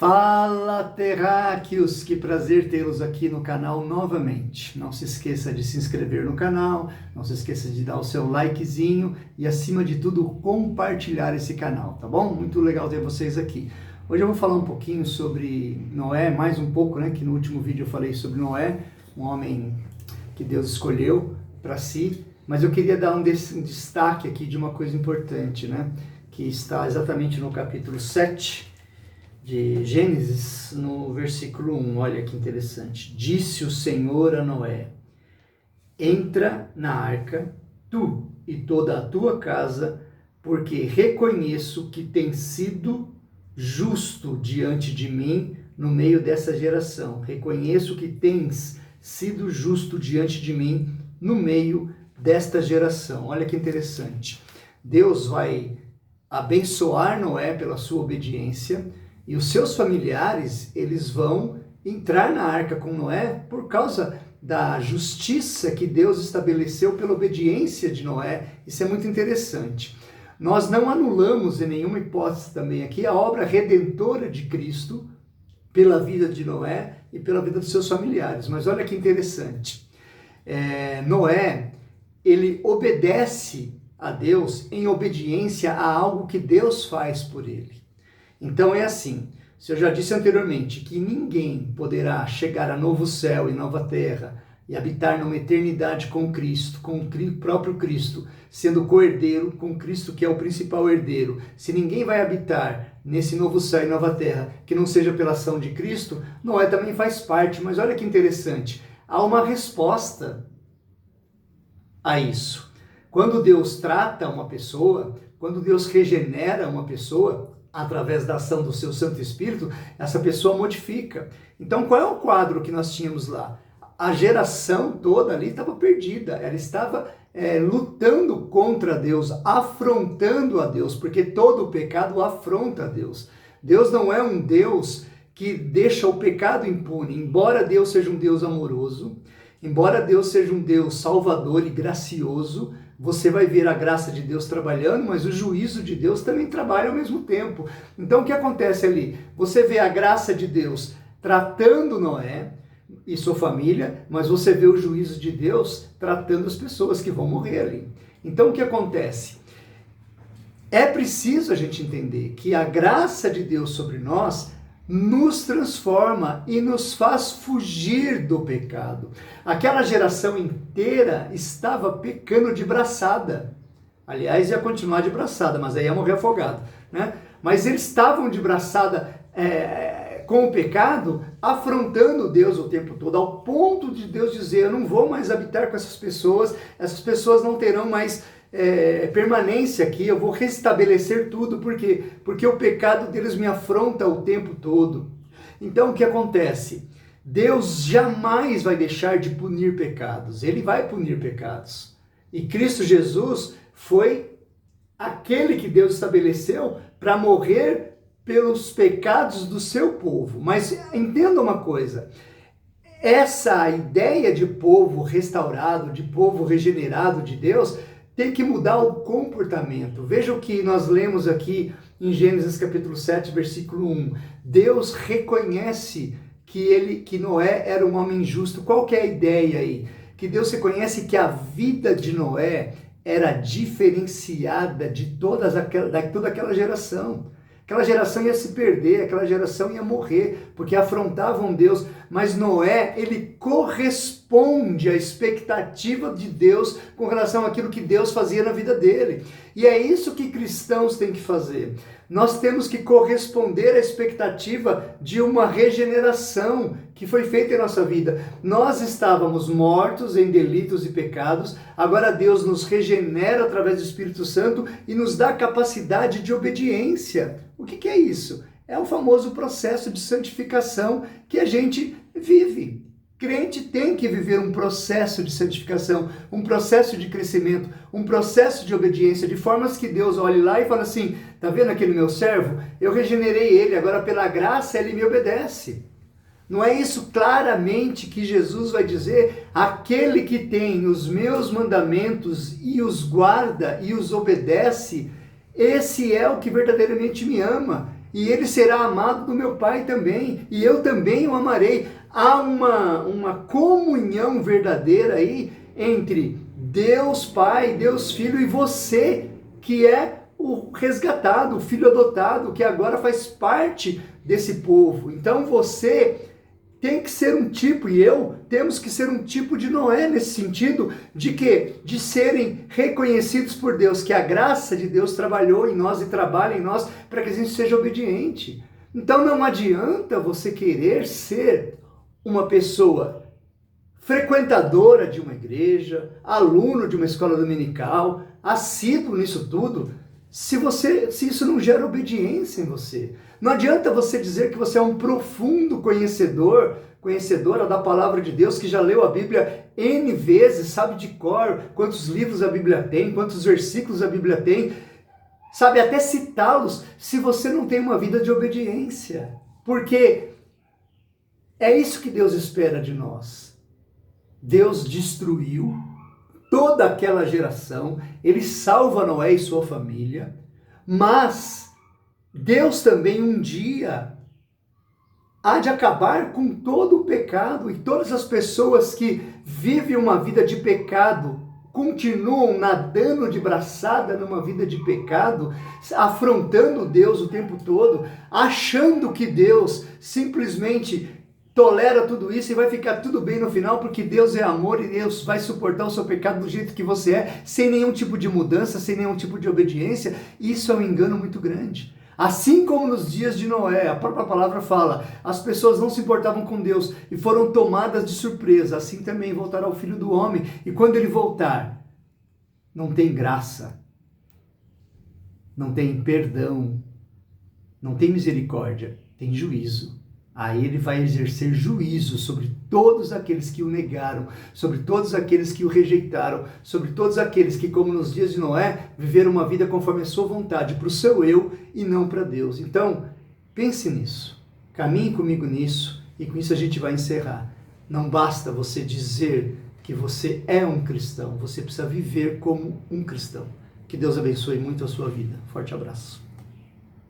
Fala, terráqueos! Que prazer tê-los aqui no canal novamente. Não se esqueça de se inscrever no canal, não se esqueça de dar o seu likezinho e, acima de tudo, compartilhar esse canal, tá bom? Muito legal ter vocês aqui. Hoje eu vou falar um pouquinho sobre Noé, mais um pouco, né? Que no último vídeo eu falei sobre Noé, um homem que Deus escolheu para si, mas eu queria dar um destaque aqui de uma coisa importante, né? Que está exatamente no capítulo 7 de Gênesis, no versículo 1, olha que interessante. Disse o Senhor a Noé: entra na arca, tu e toda a tua casa, porque reconheço que tens sido justo diante de mim no meio dessa geração. Reconheço que tens sido justo diante de mim no meio desta geração. Olha que interessante. Deus vai abençoar Noé pela sua obediência, e os seus familiares, eles vão entrar na arca com Noé por causa da justiça que Deus estabeleceu pela obediência de Noé. Isso é muito interessante. Nós não anulamos em nenhuma hipótese também aqui a obra redentora de Cristo pela vida de Noé e pela vida dos seus familiares. Mas olha que interessante. Noé, ele obedece a Deus em obediência a algo que Deus faz por ele. Então é assim, se eu já disse anteriormente que ninguém poderá chegar a novo céu e nova terra e habitar numa eternidade com Cristo, com o próprio Cristo, sendo co-herdeiro com Cristo, que é o principal herdeiro. Se ninguém vai habitar nesse novo céu e nova terra que não seja pela ação de Cristo, Noé também faz parte. Mas olha que interessante, há uma resposta a isso. Quando Deus trata uma pessoa, quando Deus regenera uma pessoa, através da ação do seu Santo Espírito, essa pessoa modifica. Então, qual é o quadro que nós tínhamos lá? A geração toda ali estava perdida, ela estava lutando contra Deus, afrontando a Deus, porque todo o pecado afronta a Deus. Deus não é um Deus que deixa o pecado impune, embora Deus seja um Deus amoroso, embora Deus seja um Deus salvador e gracioso. Você vai ver a graça de Deus trabalhando, mas o juízo de Deus também trabalha ao mesmo tempo. Então o que acontece ali? Você vê a graça de Deus tratando Noé e sua família, mas você vê o juízo de Deus tratando as pessoas que vão morrer ali. Então o que acontece? É preciso a gente entender que a graça de Deus sobre nós nos transforma e nos faz fugir do pecado. Aquela geração inteira estava pecando de braçada. Aliás, ia continuar de braçada, mas aí ia morrer afogado, né? Mas eles estavam de braçada com o pecado, afrontando Deus o tempo todo, ao ponto de Deus dizer: eu não vou mais habitar com essas pessoas não terão mais permanência aqui, eu vou restabelecer tudo. Por quê? Porque o pecado deles me afronta o tempo todo. Então o que acontece? Deus jamais vai deixar de punir pecados, ele vai punir pecados. E Cristo Jesus foi aquele que Deus estabeleceu para morrer pelos pecados do seu povo. Mas entenda uma coisa, essa ideia de povo restaurado, de povo regenerado de Deus, tem que mudar o comportamento. Veja o que nós lemos aqui em Gênesis capítulo 7, versículo 1. Deus reconhece que Noé era um homem justo. Qual que é a ideia aí? Que Deus reconhece que a vida de Noé era diferenciada de toda aquela geração. Aquela geração ia se perder, aquela geração ia morrer, porque afrontavam Deus. Mas Noé, ele corresponde à expectativa de Deus com relação àquilo que Deus fazia na vida dele. E é isso que cristãos têm que fazer. Nós temos que corresponder à expectativa de uma regeneração que foi feita em nossa vida. Nós estávamos mortos em delitos e pecados, agora Deus nos regenera através do Espírito Santo e nos dá capacidade de obediência. O que é isso? É o famoso processo de santificação que a gente vive. Crente tem que viver um processo de santificação, um processo de crescimento, um processo de obediência, de formas que Deus olhe lá e fala assim: tá vendo aquele meu servo? Eu regenerei ele, agora pela graça ele me obedece. Não é isso claramente que Jesus vai dizer? Aquele que tem os meus mandamentos e os guarda e os obedece, esse é o que verdadeiramente me ama. e ele será amado do meu Pai também, e eu também o amarei. Há uma comunhão verdadeira aí entre Deus Pai, Deus Filho e você, que é o resgatado, o filho adotado, que agora faz parte desse povo. Então você tem que ser um tipo, e eu temos que ser um tipo de Noé, nesse sentido de quê? De serem reconhecidos por Deus, que a graça de Deus trabalhou em nós e trabalha em nós para que a gente seja obediente. Então não adianta você querer ser uma pessoa frequentadora de uma igreja, aluno de uma escola dominical, assíduo nisso tudo, se isso não gera obediência em você. Não adianta você dizer que você é um profundo conhecedora da palavra de Deus, que já leu a Bíblia N vezes, sabe de cor quantos livros a Bíblia tem, quantos versículos a Bíblia tem, sabe até citá-los, se você não tem uma vida de obediência. Porque é isso que Deus espera de nós. Deus destruiu toda aquela geração, ele salva Noé e sua família, mas Deus também um dia há de acabar com todo o pecado, e todas as pessoas que vivem uma vida de pecado continuam nadando de braçada numa vida de pecado, afrontando Deus o tempo todo, achando que Deus simplesmente tolera tudo isso e vai ficar tudo bem no final, porque Deus é amor e Deus vai suportar o seu pecado do jeito que você é, sem nenhum tipo de mudança, sem nenhum tipo de obediência. Isso é um engano muito grande. Assim como nos dias de Noé, a própria palavra fala, as pessoas não se importavam com Deus e foram tomadas de surpresa, assim também voltará o Filho do Homem. E quando ele voltar, não tem graça, não tem perdão, não tem misericórdia, tem juízo. Aí ele vai exercer juízo sobre todos aqueles que o negaram, sobre todos aqueles que o rejeitaram, sobre todos aqueles que, como nos dias de Noé, viveram uma vida conforme a sua vontade, para o seu eu e não para Deus. Então, pense nisso, caminhe comigo nisso, e com isso a gente vai encerrar. Não basta você dizer que você é um cristão, você precisa viver como um cristão. Que Deus abençoe muito a sua vida. Forte abraço.